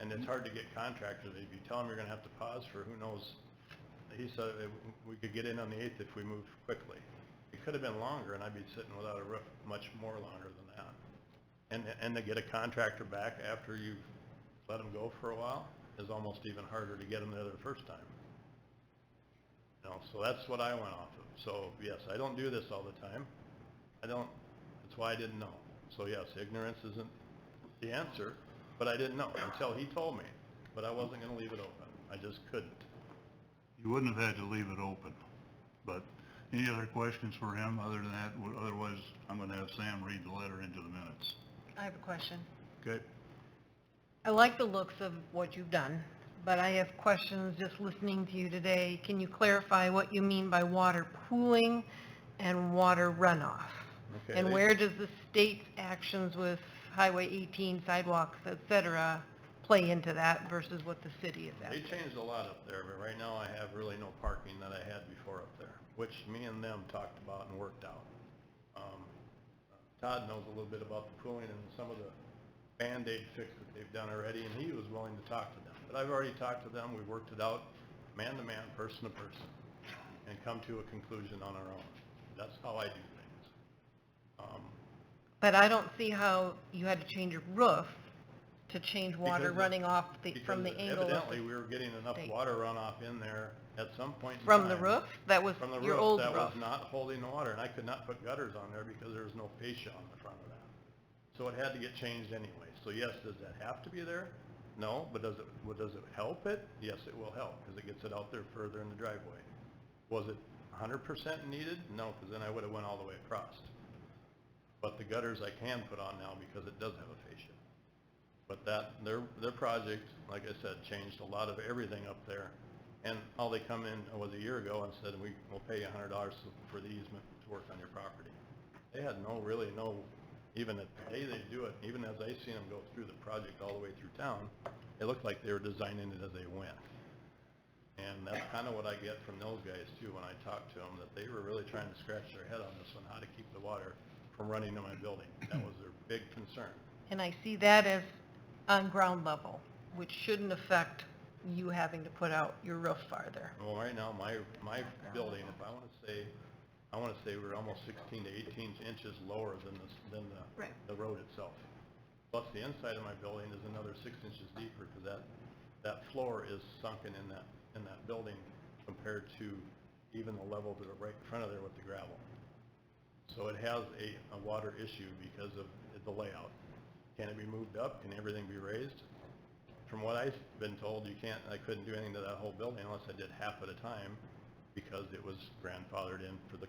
And it's hard to get contractors, if you tell them you're gonna have to pause for who knows, he said we could get in on the 8th if we moved quickly. It could have been longer, and I'd be sitting without a roof much more longer than that. And to get a contractor back after you've let them go for a while is almost even harder to get them there the first time. So that's what I went off of. So yes, I don't do this all the time. That's why I didn't know. So yes, ignorance isn't the answer, but I didn't know until he told me. But I wasn't gonna leave it open. I just couldn't. You wouldn't have had to leave it open. But any other questions for him other than that? Otherwise, I'm going to have Sam read the letter into the minutes. I have a question. Okay? I like the looks of what you've done, but I have questions just listening to you today. Can you clarify what you mean by water pooling and water runoff? Okay, And they- where does the state's actions with Highway 18 sidewalks, et cetera, play into that versus what the city is They asking? changed a lot up there, but right now I have really no parking that I had before up there, which me and them talked about and worked out. Todd knows a little bit about the pooling and some of the Band-Aid fix that they've done already, and he was willing to talk to them. But I've already talked to them, we worked it out, man to man, person to person, and come to a conclusion on our own. That's how I do things. But I don't see how you had to change your roof to change water Because running off from the Because angle of evidently, the, we were getting enough state. water runoff in there at some point in from the time. roof? That was From the your roof, old that roof? was not holding the water, and I could not put gutters on there because there was no fascia on the front of that. So it had to get changed anyway. So yes, does that have to be there? No, but does it help it? Yes, it will help, because it gets it out there further in the driveway. Was it 100% needed? No, because then I would have went all the way across. But the gutters I can put on now because it does have a fascia. But their project, like I said, changed a lot of everything up there. And all they come in was a year ago and said, we'll pay you $100 for the easement to work on your property. They had really no, even at the day they do it, even as I seen them go through the project all the way through town, it looked like they were designing it as they went. And that's kind of what I get from those guys too when I talk to them, that they were really trying to scratch their head on this one, how to keep the water from running to my building. That was their big concern. And I see that as on ground level, which shouldn't affect you having to put out your roof farther. Well, right now, my building, if I want to say we're almost 16 to 18 inches lower than Right. the road itself. Plus, the inside of my building is another 6 inches deeper, because that floor is sunken in that building compared to even the level that are right in front of there with the gravel. So it has a water issue because of the layout. Can it be moved up? Can everything be raised? From what I've been told, I couldn't do anything to that whole building unless I did half at a time, because it was grandfathered in for the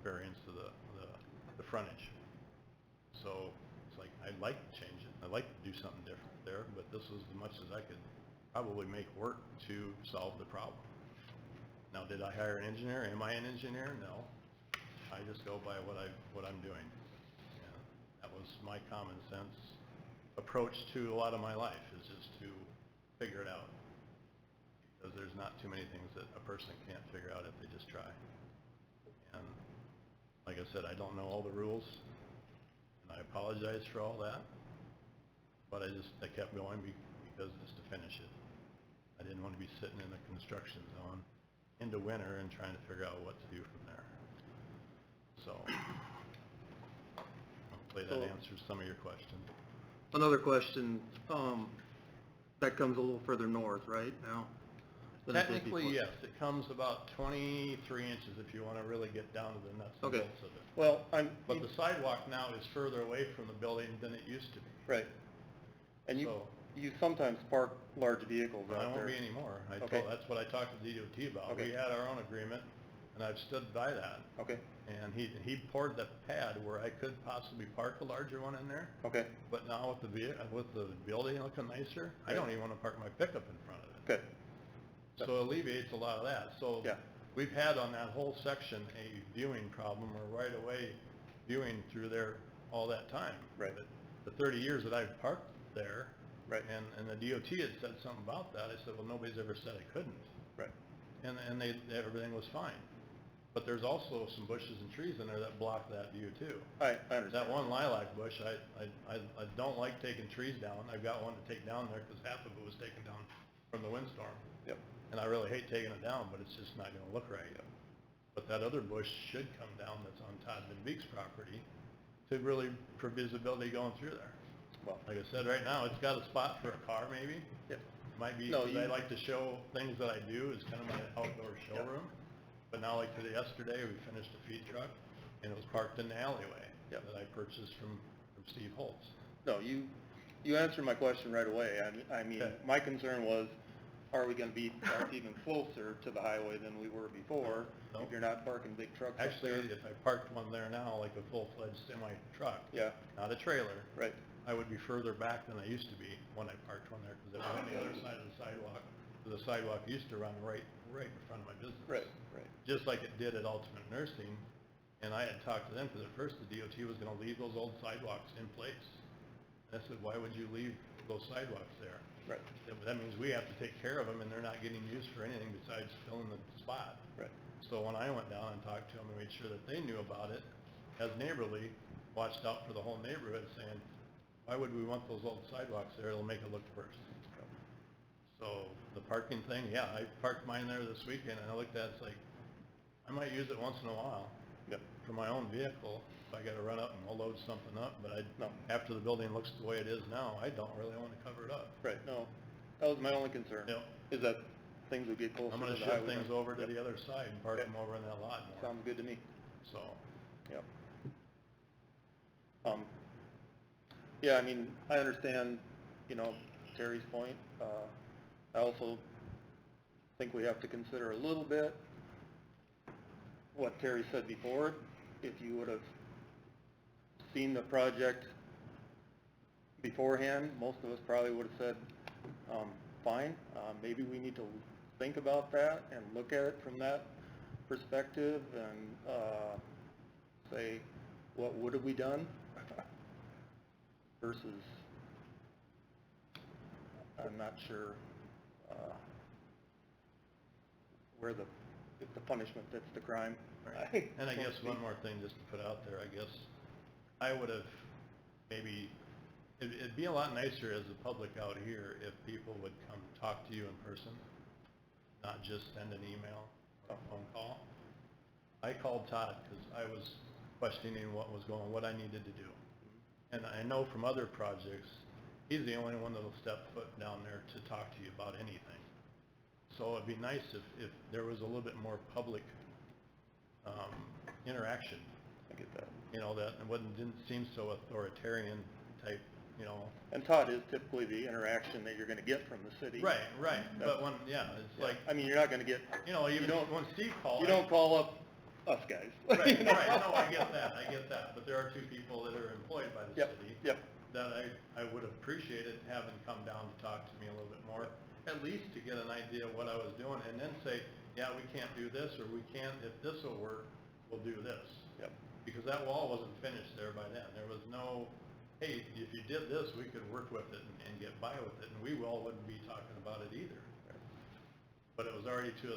variance of the frontage. So it's like, I'd like to change it. I'd like to do something different there, but this was as much as I could probably make work to solve the problem. Now, did I hire an engineer? Am I an engineer? No. I just go by what I'm doing. And that was my common sense approach to a lot of my life, is just to figure it out. Because there's not too many things that a person can't figure out if they just try. And like I said, I don't know all the rules, and I apologize for all that, but I kept going because just to finish it. I didn't want to be sitting in a construction zone into winter and trying to figure out what to do from there. So, hopefully that answers some of your questions. Another question, that comes a little further north, right, now? than it did Technically, before? yes, it comes about 23 inches if you want to really get down to the nuts and Okay. bolts of it. Well, But the sidewalk now is further away from the building than it used to be. right, and So- you sometimes park large vehicles But I out won't there. be anymore. Okay. That's what I talked to DOT about. Okay. We had our own agreement, and I've stood by that. Okay, And he poured the pad where I could possibly park a larger one in there. okay, But now with the building looking nicer, I don't even want to park my pickup in front of it. okay, So it alleviates a lot of that. So Yeah. we've had on that whole section a viewing problem, or right-of-way viewing through there all that time. Right. But the 30 years that I've parked there, right, and the DOT had said something about that, I said, well, nobody's ever said I couldn't. right, And everything was fine. But there's also some bushes and trees in there that block that view too. I understand. That one lilac bush, I don't like taking trees down. I've got one to take down there because half of it was taken down from the windstorm. Yep, And I really hate taking it down, but it's just not gonna look right. But that other bush should come down that's on Todd Van Beek's property for visibility going through there. well, Like I said, right now, it's got a spot for a car maybe. Yep. Might be, No, because I you- like to show things that I do, it's kind of my outdoor showroom. But now, like yesterday, we finished a feed truck, and it was parked in the alleyway Yep. that I purchased from Steve Holtz. no, you answered my question right away. I mean, Okay. my concern was, are we gonna be parked even closer to the highway than we were before? No. If you're not parking big trucks up Actually, there? if I parked one there now, like a full-fledged semi-truck, Yeah, not a trailer, right, I would be further back than I used to be when I parked one there, because it was on the other side of the sidewalk the sidewalk used to run right in front of my business. Right. Just like it did at Ultimate Nursing, and I had talked to them, because at first the DOT was gonna leave those old sidewalks in place. And I said, why would you leave those sidewalks there? Right. That means we have to take care of them, and they're not getting used for anything besides filling the spot. Right. So when I went down and talked to them and made sure that they knew about it, as neighborly, watched out for the whole neighborhood, saying, why would we want those old sidewalks there? It'll make it look worse. So the parking thing, yeah, I parked mine there this weekend, and I looked at it, it's like, I might use it once in a while. Yep. For my own vehicle, if I gotta run up and I'll load something up, but No. after the building looks the way it is now, I don't really wanna cover it up. Right, no, that was my only concern, Yep. is that things would get closer I'm to gonna the shift highway. things over to Yep. the other side and park Yep. them over in that lot more, Sounds good to me. so. Yep. Yeah, I mean, I understand, Terry's point. I also think we have to consider a little bit what Terry said before. If you would have seen the project beforehand, most of us probably would have said, fine, maybe we need to think about that and look at it from that perspective and say, what would have we done versus, I'm not sure where if the punishment fits the crime. And I guess one more thing just to put out there, I guess, I would have maybe, it'd be a lot nicer as the public out here if people would come talk to you in person, not just send an email or a phone call. I called Todd because I was questioning what I needed to do. And I know from other projects, he's the only one that'll step foot down there to talk to you about anything. So it'd be nice if there was a little bit more public interaction. I get that. That didn't seem so authoritarian type, And Todd is typically the interaction that you're gonna get from the city. Right, but it's like, I mean, you're not gonna get, even when Steve called. you don't call up us guys. Right, no, I get that, but there are two people that are employed by the Yep, city. yep. That I would have appreciated having come down to talk to me a little bit more, at least to get an idea of what I was doing, and then say, yeah, we can't do this, or we can't, if this will work, we'll do this. Yep. Because that wall wasn't finished there by then. There was no, hey, if you did this, we could work with it and get by with it, and we all wouldn't be talking about it either. But it was already to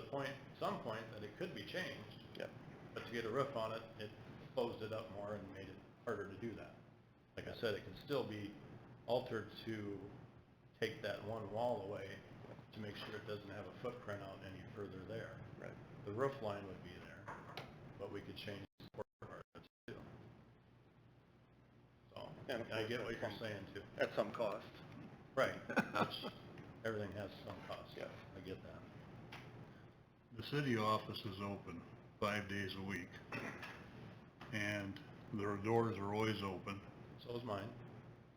some point that it could be changed. Yep. But to get a roof on it, it closed it up more and made it harder to do that. Like I said, it can still be altered to take that one wall away to make sure it doesn't have a footprint out any further there. Right. The roof line would be there, but we could change the support part of it too. So, And of I course, get what at you're some- saying too. At some cost. Right, which, everything has some cost. Yeah. I get that. The city office is open 5 days a week, and their doors are always open. So is mine.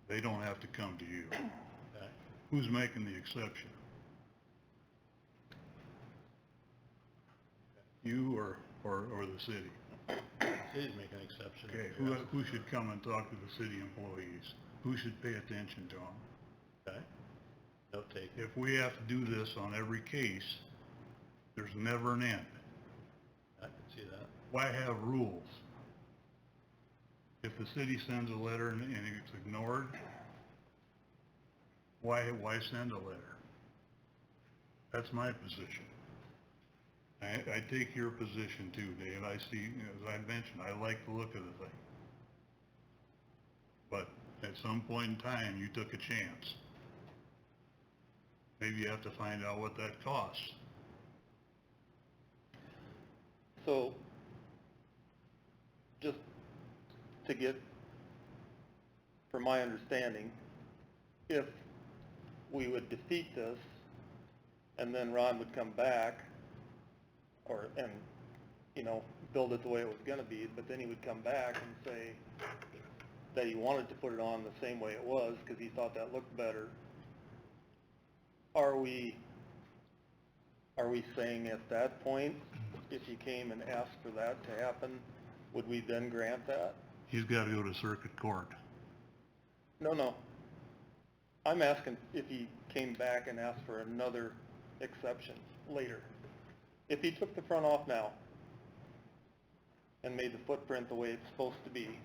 They don't have to come to you. Okay. Who's making the exception? You or the city? City's making an exception. Okay, who should come and talk to the city employees? Who should pay attention to them? Okay. Note taken. If we have to do this on every case, there's never an end. I can see that. Why have rules? If the city sends a letter and it's ignored, why send a letter? That's my position. I take your position too, Dave. I see, as I mentioned, I like the look of the thing. But at some point in time, you took a chance. Maybe you have to find out what that costs. So, just to get, from my understanding, if we would defeat this, and then Ron would come back, build it the way it was gonna be, but then he would come back and say that he wanted to put it on the same way it was, because he thought that looked better. Are we saying at that point, if he came and asked for that to happen, would we then grant that? He's got to go to circuit court. No. I'm asking if he came back and asked for another exceptions later. If he took the front off now and made the footprint the way it's supposed to be,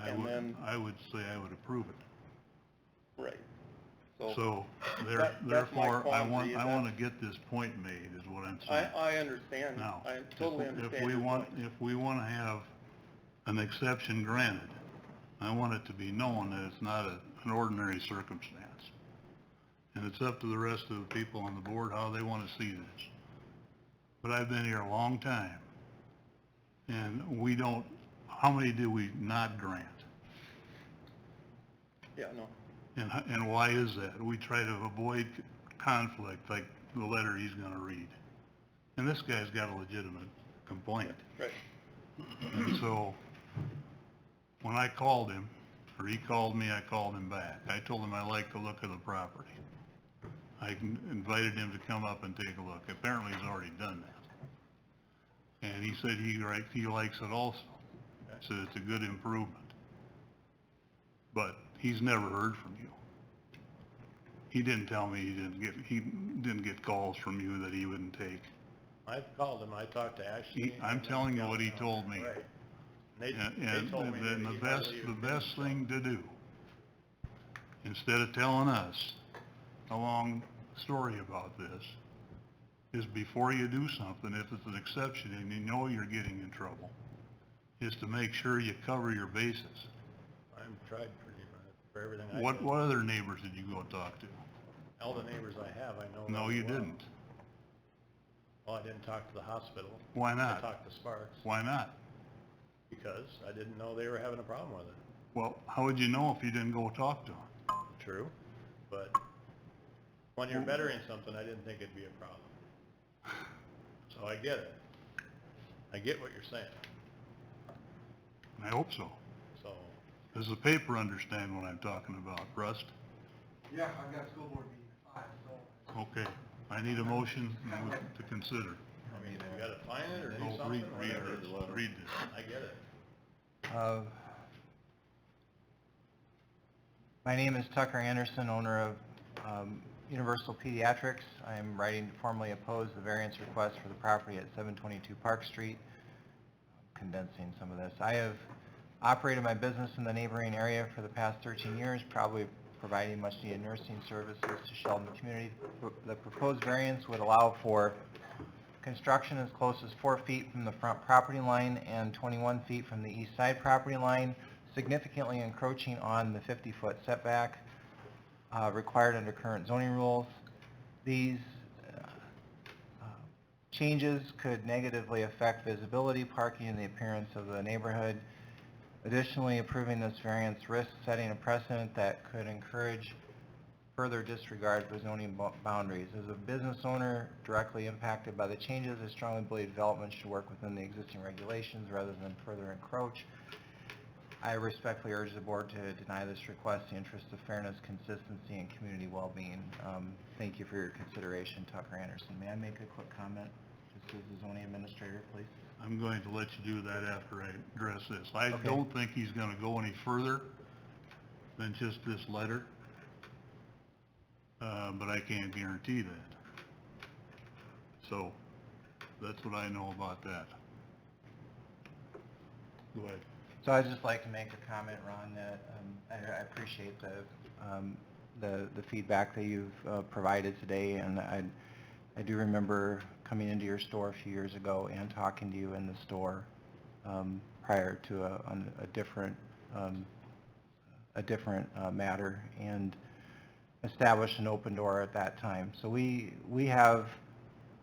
and then, I would say I would approve it. right. So, that's my therefore, I quandary, want, is I want to get this point made, is what I'm saying. I understand. Now, I totally understand if we your want, point. if we want to have an exception granted, I want it to be known that it's not an ordinary circumstance. And it's up to the rest of the people on the board how they want to see this. But I've been here a long time, and we don't, how many do we not grant? Yeah, no. And why is that? We try to avoid conflict, like the letter he's gonna read. And this guy's got a legitimate complaint. Right. And so, when I called him, or he called me, I called him back. I told him I liked the look of the property. I invited him to come up and take a look. Apparently, he's already done that. And he said he likes it also. Said it's a good improvement. But he's never heard from you. He didn't tell me he didn't get calls from you that he wouldn't take. I've called him, I talked to Ashley. I'm telling you what he told me. Right. They And told me that the he best, hardly the even best knew thing to do, instead of telling us a long story about this, is before you do something, if it's an exception and you know you're getting in trouble, is to make sure you cover your bases. I've tried for everything I What did. other neighbors did you go talk to? All the neighbors I have, I know. No, very you well. didn't. Well, I didn't talk to the hospital. Why I not? talked to Sparks Why not? because I didn't know they were having a problem with it. Well, how would you know if you didn't go talk to them? True. But when you're bettering something, I didn't think it'd be a problem. So I get it. I get what you're saying. I hope so. So, Does the paper understand what I'm talking about, Rust? Yeah, I've got school board meeting at 5, so. Okay, I need a motion to consider. I mean, you gotta find it or do Oh, something, read whatever. read this. I get it. My name is Tucker Anderson, owner of Universal Pediatrics. I am writing to formally oppose the variance request for the property at 722 Park Street. Condensing some of this. I have operated my business in the neighboring area for the past 13 years, probably providing much needed nursing services to Sheldon community. The proposed variance would allow for construction as close as 4 feet from the front property line and 21 feet from the east side property line, significantly encroaching on the 50-foot setback required under current zoning rules. These changes could negatively affect visibility, parking, and the appearance of the neighborhood. Additionally, approving this variance risks setting a precedent that could encourage further disregard for zoning boundaries. As a business owner directly impacted by the changes, I strongly believe development should work within the existing regulations rather than further encroach. I respectfully urge the board to deny this request in the interest of fairness, consistency, and community well-being. Thank you for your consideration, Tucker Anderson. May I make a quick comment, just as the zoning administrator, please? I'm going to let you do that after I address this. I Okay. don't think he's gonna go any further than just this letter, but I can't guarantee that. So, that's what I know about that. Go ahead. So I'd just like to make a comment, Ron, that I appreciate the feedback that you've provided today, and I do remember coming into your store a few years ago and talking to you in the store prior to a different matter, and established an open door at that time. So we have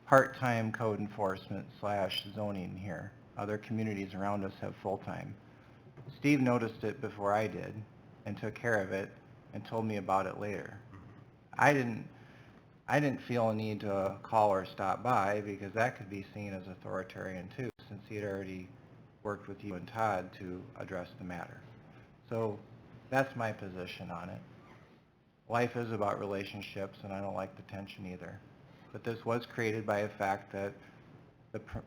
part-time code enforcement / zoning here. Other communities around us have full-time. Steve noticed it before I did and took care of it and told me about it later. I didn't feel a need to call or stop by because that could be seen as authoritarian too, since he had already worked with you and Todd to address the matter. So that's my position on it. Life is about relationships, and I don't like the tension either. But this was created by the fact that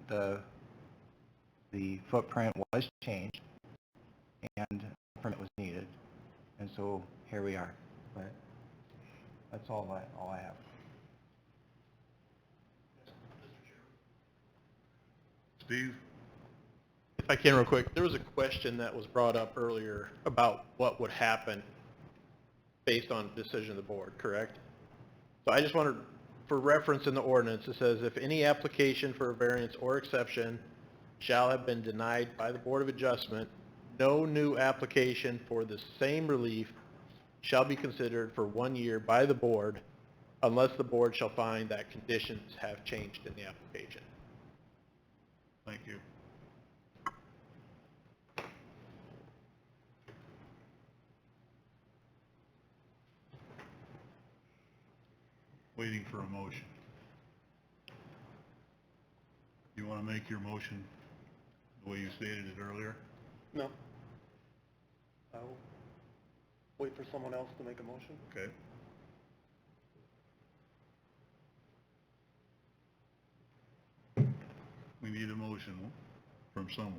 the footprint was changed and a permit was needed, and so here we are. But That's all I have. Steve? If I can real quick, there was a question that was brought up earlier about what would happen based on decision of the board, correct? So I just wanted, for reference in the ordinance, it says, if any application for a variance or exception shall have been denied by the Board of Adjustment, no new application for the same relief shall be considered for 1 year by the board unless the board shall find that conditions have changed in the application. Thank you. Waiting for a motion. You want to make your motion the way you stated it earlier? No. I'll wait for someone else to make a motion. Okay. We need a motion from someone.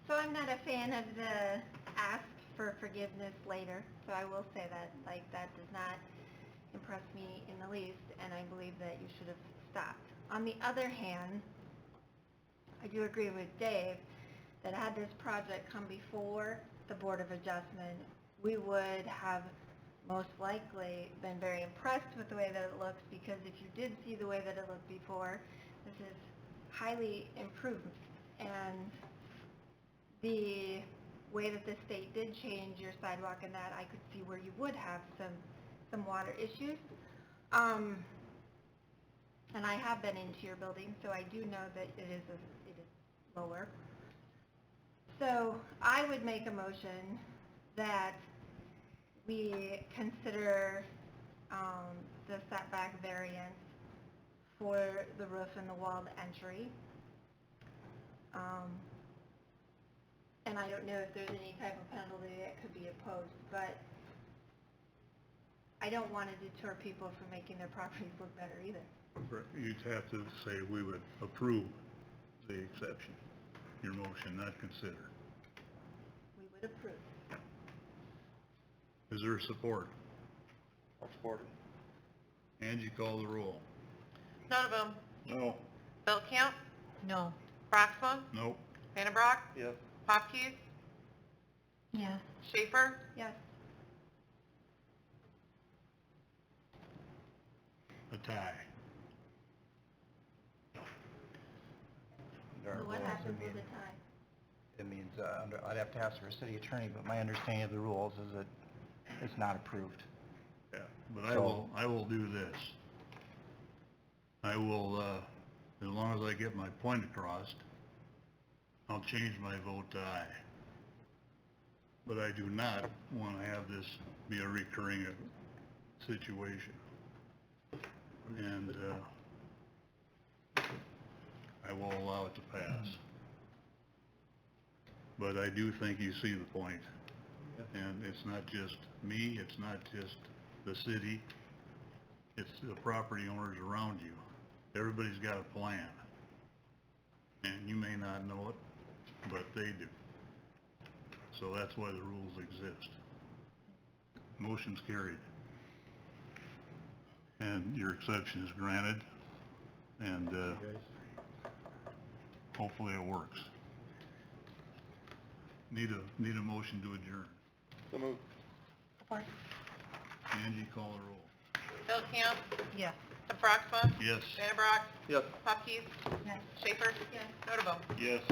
So I'm not a fan of the ask for forgiveness later, so I will say that, like, that does not impress me in the least, and I believe that you should have stopped. On the other hand, I do agree with Dave that had this project come before the Board of Adjustment, we would have most likely been very impressed with the way that it looks, because if you did see the way that it looked before, this is highly improved. And the way that the state did change your sidewalk and that, I could see where you would have some water issues. And I have been into your building, so I do know that it is lower. So I would make a motion that we consider the setback variance for the roof and the walled entry. And I don't know if there's any type of penalty that could be imposed, but I don't want to deter people from making their properties look better either. You'd have to say we would approve the exception, your motion, not consider. We would approve. Is there support? I'll support it. Angie, call the roll. Notably, No. Belkamp, No. Broxma, Nope. Vandenbrock, Yes. Hopkins, Yes. Schaefer, Yes. A tie. Under our So what rules, happens with the tie? It means, I'd have to ask our city attorney, but my understanding of the rules is that it's not approved. Yeah, but I will do this. I will, as long as I get my point across, I'll change my vote to aye. But I do not want to have this be a recurring situation. And, I will allow it to pass. But I do think you see the point. And it's not just me, it's not just the city, it's the property owners around you. Everybody's got a plan. And you may not know it, but they do. So that's why the rules exist. Motion's carried. And your exception is granted, and hopefully it works. Need a motion to adjourn. So moved. Support. Angie, call the roll. Belkamp, Yes. Broxma, Yes. Vandenbrock, Yes. Hopkins, Yes. Schaefer, Yes. Notably. Yes.